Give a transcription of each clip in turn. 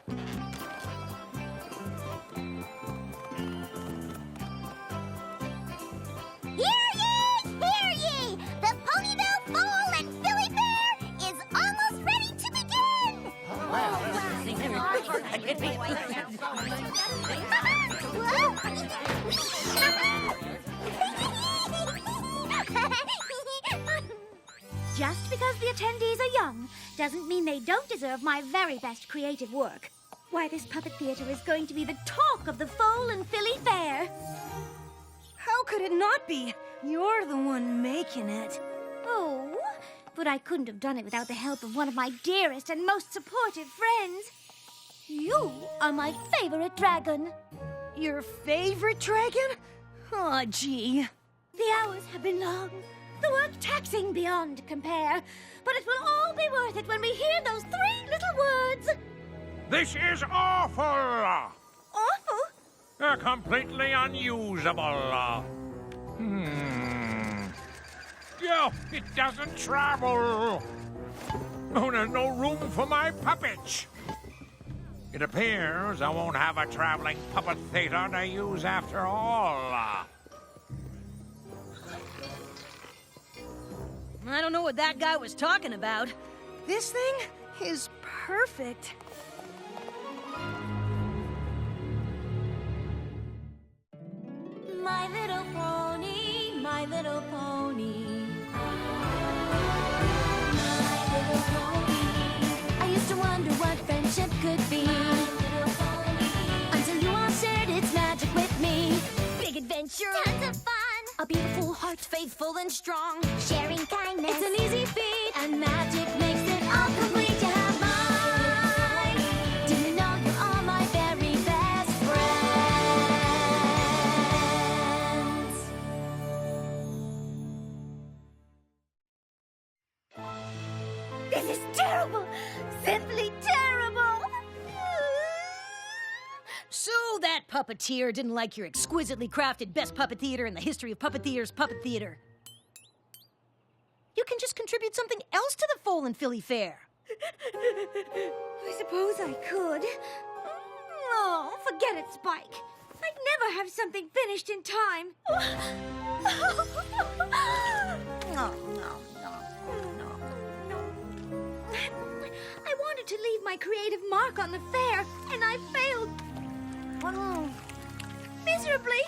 Hear ye! Hear ye! The Ponyville Fall and Philly Fair is almost ready to begin! Just because the attendees are young doesn't mean they don't deserve my very best creative work. Why, this puppet theater is going to be the talk of the Fall and Philly Fair. How could it not be? You're the one making it. Oh, but I couldn't have done it without the help of one of my dearest and most supportive friends. You are my favorite dragon. Your favorite dragon? Aw, gee. The hours have been long, the work taxing beyond compare, but it will all be worth it when we hear those 3 little words. This is awful! Awful? Completely unusable. Yeah, it doesn't travel. Oh, there's no room for my puppets. It appears I won't have a traveling puppet theater to use after all. I don't know what that guy was talking about. This thing is perfect. My little pony, my little pony. My little pony. I used to wonder what friendship could be. Until you all shared its magic with me. Big adventure. Tons of fun! A beautiful heart, faithful and strong. Sharing kindness. It's an easy feat, and magic makes it all complete to have mine. Do you know you're all my very best friends? This is terrible! Simply terrible! So that puppeteer didn't like your exquisitely crafted best puppet theater in the history of puppet theater's puppet theater. You can just contribute something else to the Fall and Philly Fair. I suppose I could. Oh, forget it, Spike. I'd never have something finished in time. No. I wanted to leave my creative mark on the fair, and I failed. Miserably.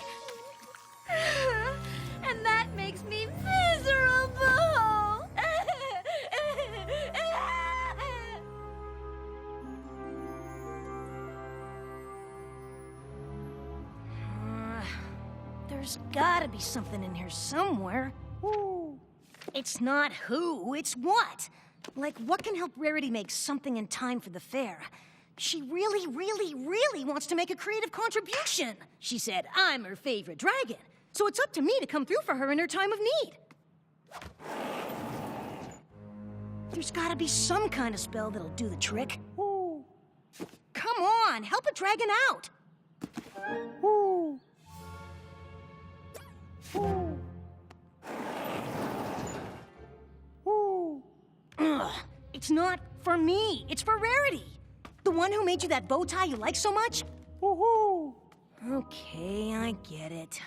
And that makes me miserable. There's gotta be something in here somewhere. Ooh. It's not who, it's what. Like, what can help Rarity make something in time for the fair? She really, really, really wants to make a creative contribution. She said I'm her favorite dragon, so it's up to me to come through for her in her time of need. There's gotta be some kind of spell that'll do the trick. Ooh. Come on, help a dragon out. Ooh. Ooh. Ooh. Ugh. It's not for me, it's for Rarity. The one who made you that bow tie you like so much? Woohoo! Okay, I get it.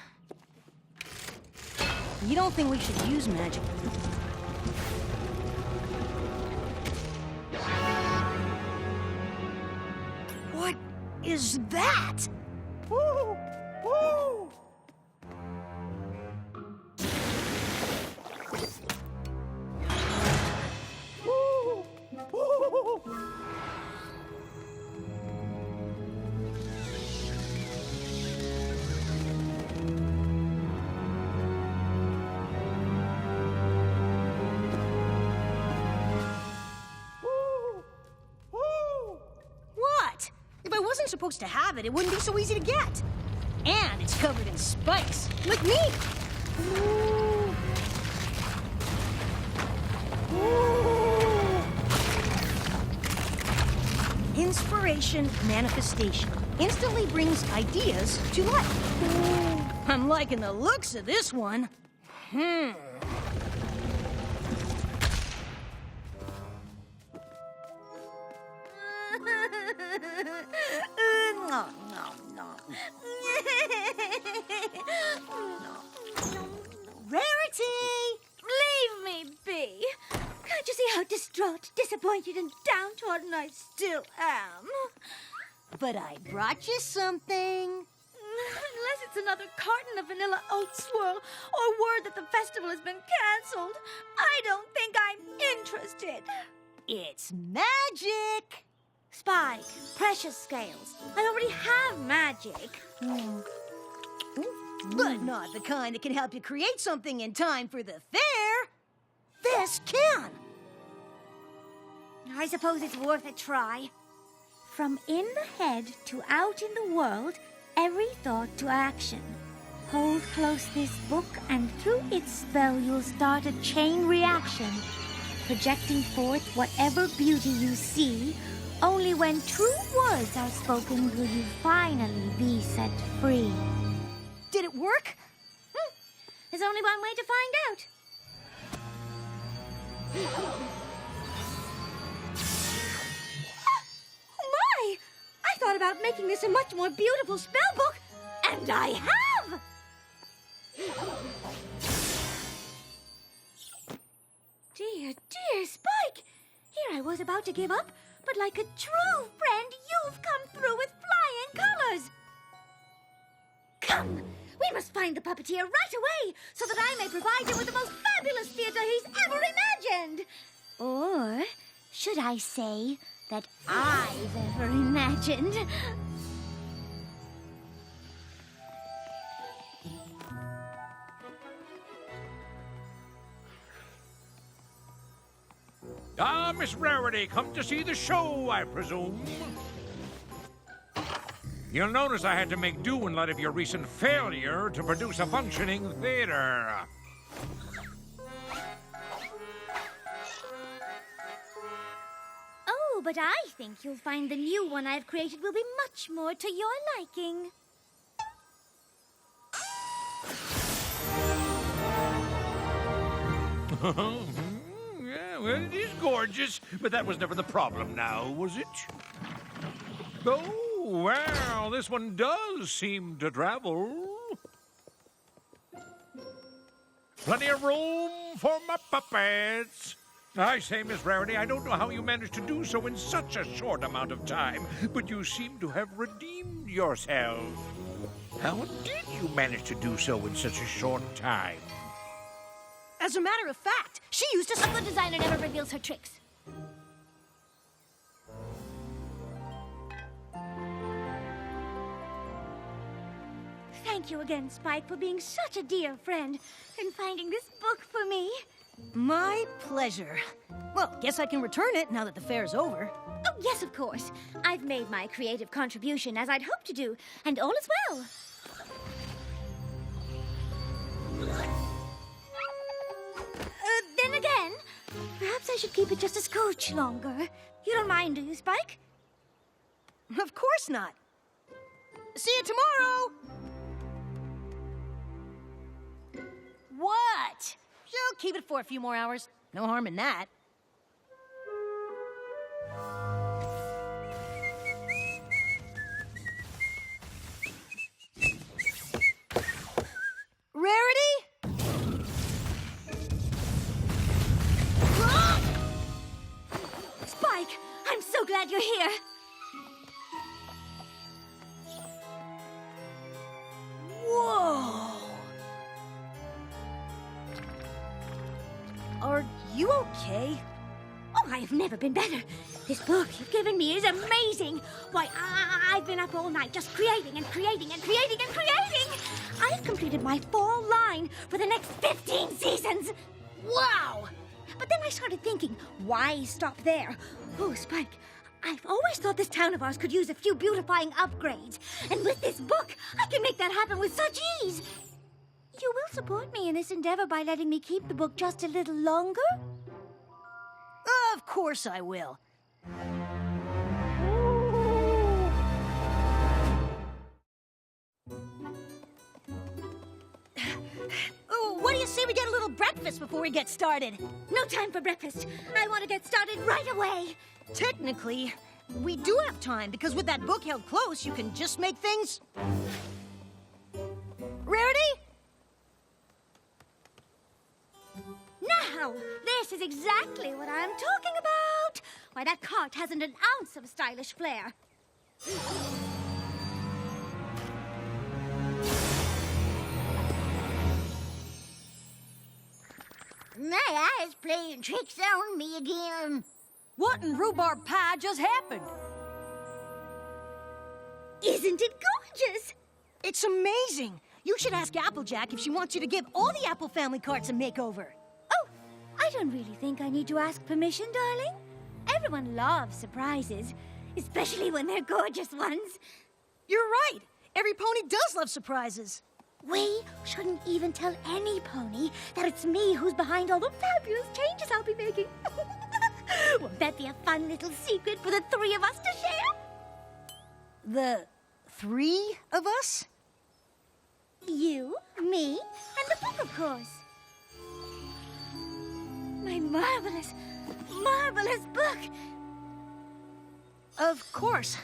You don't think we should use magic? What is that? Woo! Woo! Woo! Woo! Supposed to have it, it wouldn't be so easy to get. And it's covered in spikes, like me. Ooh. Ooh. Inspiration manifestation instantly brings ideas to life. Ooh. I'm liking the looks of this one. Rarity! Leave me be. Can't you see how distraught, disappointed, and downtrodden I still am? But I brought you something. Unless it's another carton of vanilla oat swirl or word that the festival has been cancelled, I don't think I'm interested. It's magic. Spike, precious scales. I already have magic. But not the kind that can help you create something in time for the fair. This can. I suppose it's worth a try. From in the head to out in the world, every thought to action. Hold close this book, and through its spell you'll start a chain reaction, projecting forth whatever beauty you see. Only when true words are spoken will you finally be set free. Did it work? There's only one way to find out. Oh my! I thought about making this a much more beautiful spell book, and I have! Dear, dear Spike! Here I was about to give up, but like a true friend, you've come through with flying colors. Come, we must find the puppeteer right away, so that I may provide him with the most fabulous theater he's ever imagined. Or should I say that I've ever imagined? Ah, Miss Rarity, come to see the show, I presume. You'll notice I had to make do in light of your recent failure to produce a functioning theater. Oh, but I think you'll find the new one I've created will be much more to your liking. Yeah, well, it is gorgeous, but that was never the problem now, was it? Oh, well, this one does seem to travel. Plenty of room for my puppets. I say, Miss Rarity, I don't know how you managed to do so in such a short amount of time, but you seem to have redeemed yourself. How did you manage to do so in such a short time? As a matter of fact, she used A good designer never reveals her tricks. Thank you again, Spike, for being such a dear friend and finding this book for me. My pleasure. Well, guess I can return it now that the fair's over. Oh, yes, of course. I've made my creative contribution as I'd hoped to do, and all is well. Then again, perhaps I should keep it just a scooch longer. You don't mind, do you, Spike? Of course not. See you tomorrow! What? She'll keep it for a few more hours. No harm in that. Rarity? Spike, I'm so glad you're here. Whoa! Are you okay? Oh, I have never been better. This book you've given me is amazing. Why, I've been up all night just creating and creating and creating and creating. I've completed my fall line for the next 15 seasons. Wow! But then I started thinking, why stop there? Oh, Spike, I've always thought this town of ours could use a few beautifying upgrades. And with this book, I can make that happen with such ease. You will support me in this endeavor by letting me keep the book just a little longer? Of course I will. Oh, what do you say we get a little breakfast before we get started? No time for breakfast. I want to get started right away. Technically, We do have time, because with that book held close, you can just make things... Rarity? Now, this is exactly what I'm talking about. Why, that cart hasn't an ounce of stylish flair. My eye's playing tricks on me again. What in rhubarb pie just happened? Isn't it gorgeous? It's amazing. You should ask Applejack if she wants you to give all the Apple family carts a makeover. Oh, I don't really think I need to ask permission, darling. Everyone loves surprises, especially when they're gorgeous ones. You're right. Every pony does love surprises. We shouldn't even tell any pony that it's me who's behind all the fabulous changes I'll be making. Won't that be a fun little secret for the three of us to share? The three of us? You, me, and the book, of course. My marvelous, marvelous book. Of course.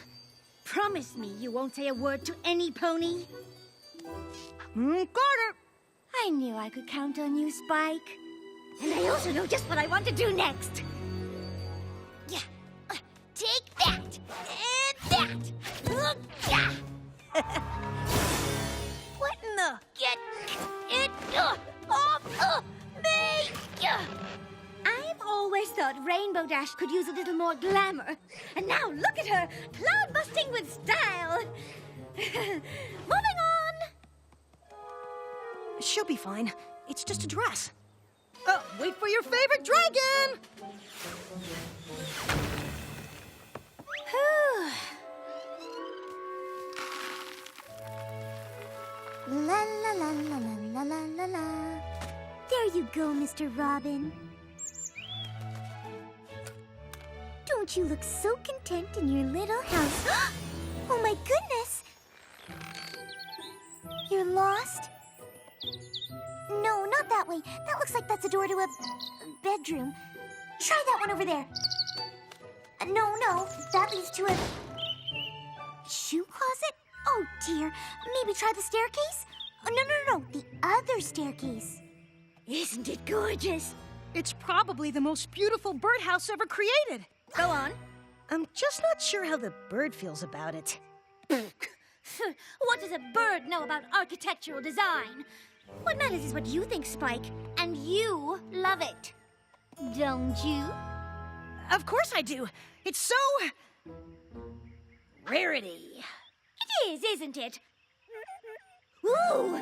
Promise me you won't say a word to any pony. Carter. I knew I could count on you, Spike. And I also know just what I want to do next. Yeah. Take that. And that. Yeah. What in the... Get it off me. I've always thought Rainbow Dash could use a little more glamour. And now look at her, cloud-busting with style. Moving on. She'll be fine. It's just a dress. Oh, wait for your favorite dragon! La la la la la la la la. There you go, Mr. Robin. Don't you look so content in your little house? Oh my goodness! You're lost? No, not that way. That looks like that's a door to a bedroom. Try that one over there. No, that leads to a shoe closet? Oh dear. Maybe try the staircase? Oh, no, the other staircase. Isn't it gorgeous? It's probably the most beautiful birdhouse ever created. Go on. I'm just not sure how the bird feels about it. What does a bird know about architectural design? What matters is what you think, Spike, and you love it. Don't you? Of course I do. It's so... Rarity. It is, isn't it? Ooh!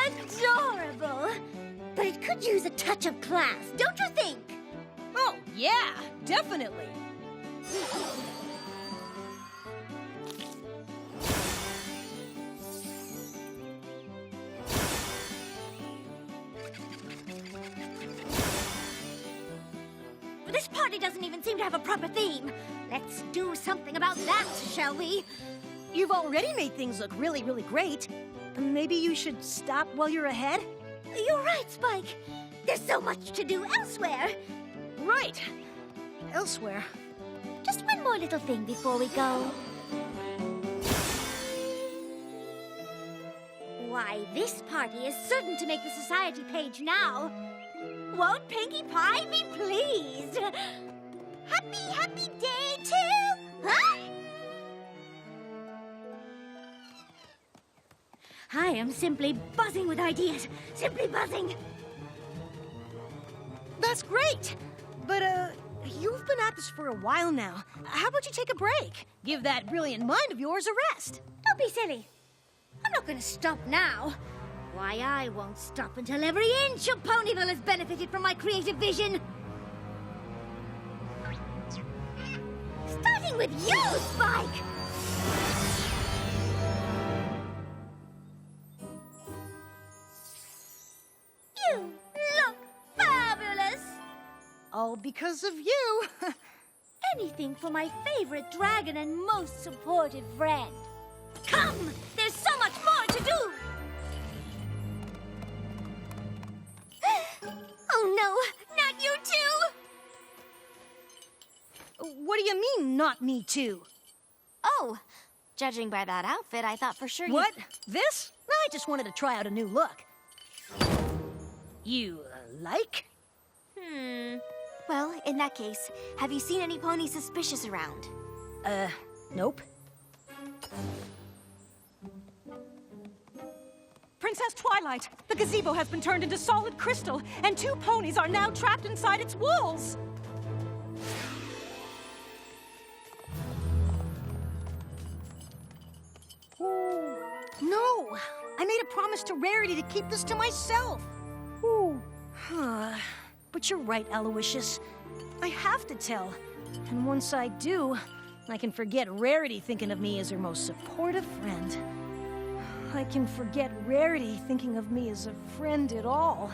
Adorable! But it could use a touch of class, don't you think? Oh, yeah, definitely. This party doesn't even seem to have a proper theme. Let's do something about that, shall we? You've already made things look really, really great. Maybe you should stop while you're ahead? You're right, Spike. There's so much to do elsewhere. Right. Elsewhere. Just one more little thing before we go. Why, this party is certain to make the society page now. Won't Pinkie Pie be pleased? Happy day to... Huh? I am simply buzzing with ideas. Simply buzzing. That's great. But, you've been at this for a while now. How about you take a break? Give that brilliant mind of yours a rest. Don't be silly. I'm not going to stop now. Why, I won't stop until every inch of Ponyville has benefited from my creative vision. Starting with you, Spike! You look fabulous! All because of you. anything for my favorite dragon and most supportive friend. Come! There's so much more to do! Oh no, not you too! What do you mean, not me too? Oh, judging by that outfit, I thought for sure What? This? I just wanted to try out a new look. You like? Well, in that case, have you seen any ponies suspicious around? Nope. Princess Twilight, the gazebo has been turned into solid crystal, and 2 ponies are now trapped inside its walls. No! I made a promise to Rarity to keep this to myself. But you're right, Aloysius. I have to tell. And once I do, I can forget Rarity thinking of me as her most supportive friend. I can forget Rarity thinking of me as a friend at all.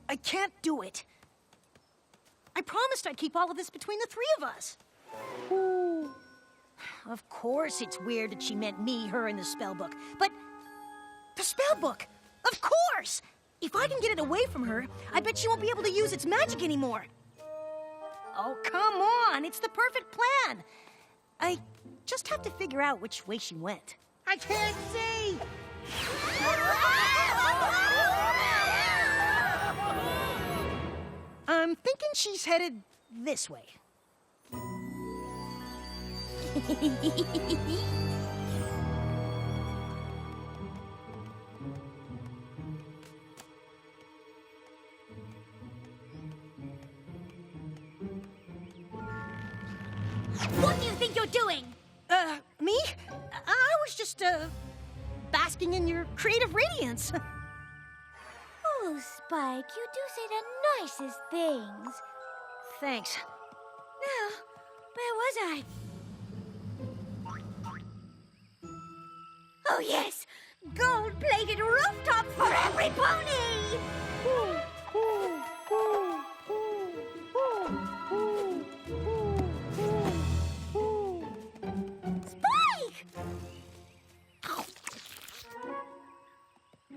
I can't do it. I promised I'd keep all of this between the 3 of us. Of course it's weird that she meant me, her, and the spellbook. But the spellbook! Of course! If I can get it away from her, I bet she won't be able to use its magic anymore. Oh, come on! It's the perfect plan! I just have to figure out which way she went. I can't see! I'm thinking she's headed this way. What do you think you're doing? Me? I was just, basking in your creative radiance. Oh, Spike, you do say the nicest things. Thanks. Now, where was I? Oh, yes! Gold-plated rooftops for every pony! Spike!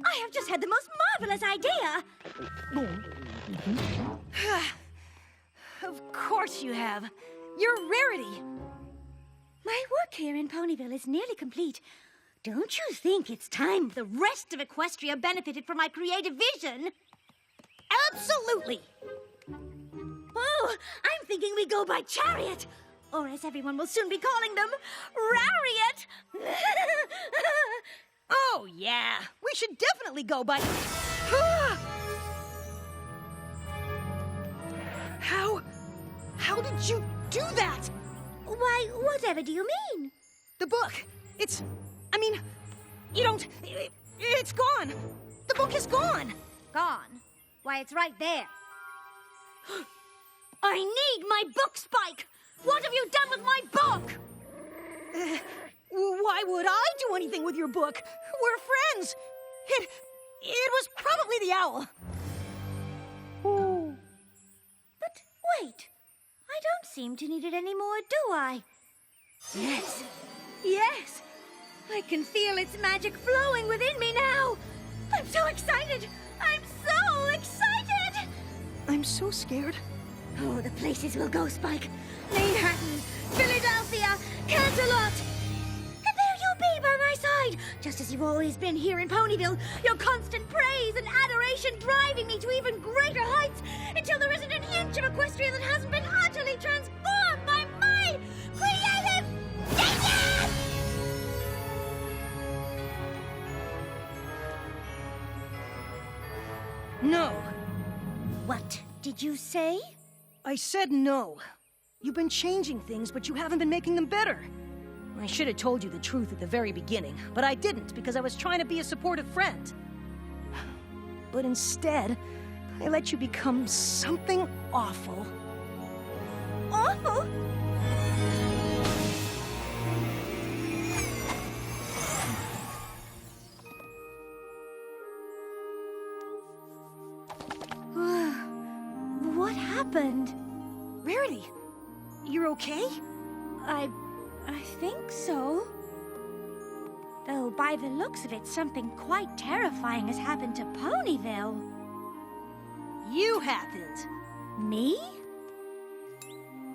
I have just had the most marvelous idea! Of course you have. You're Rarity. My work here in Ponyville is nearly complete. Don't you think it's time the rest of Equestria benefited from my creative vision? Absolutely. Oh, I'm thinking we go by chariot. Or as everyone will soon be calling them, Rariot. Oh, yeah. We should definitely go by... How did you do that? Why, whatever do you mean? The book. You don't... It's gone. The book is gone. Gone? Why, it's right there. I need my book, Spike! What have you done with my book? Why would I do anything with your book? We're friends. It was probably the owl. But wait, I don't seem to need it anymore, do I? Yes, yes, I can feel its magic flowing within me now. I'm so excited. I'm so excited. I'm so scared. Oh, the places we'll go, Spike. Manhattan, Philadelphia, Canterlot. And there you'll be by my side, just as you've always been here in Ponyville, your constant praise and adoration driving me to even greater heights until there isn't an inch of Equestria that hasn't been utterly transformed by my creative genius! No. What did you say? I said no. You've been changing things, but you haven't been making them better. I should have told you the truth at the very beginning, but I didn't because I was trying to be a supportive friend. But instead, I let you become something awful. Awful? happened. Rarity, you're okay? I think so. Though by the looks of it, something quite terrifying has happened to Ponyville. You haven't. Me?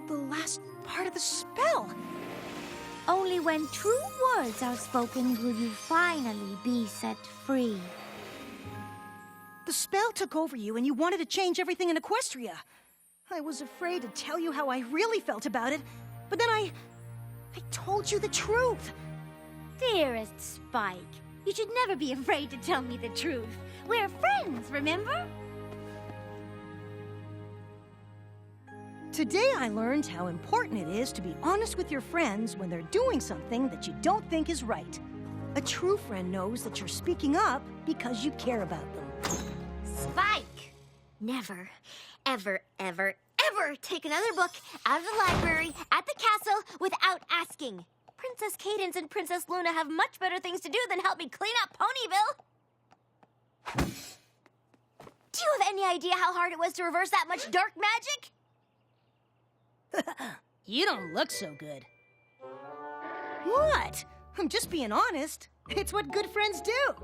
The last part of the spell. Only when true words are spoken will you finally be set free. The spell took over you and you wanted to change everything in Equestria. I was afraid to tell you how I really felt about it, but then I told you the truth. Dearest Spike, you should never be afraid to tell me the truth. We're friends, remember? Today I learned how important it is to be honest with your friends when they're doing something that you don't think is right. A true friend knows that you're speaking up because you care about them. Spike! Never, ever, ever, ever take another book out of the library at the castle without asking. Princess Cadance and Princess Luna have much better things to do than help me clean up Ponyville. Do you have any idea how hard it was to reverse that much dark magic? You don't look so good. What? I'm just being honest. It's what good friends do.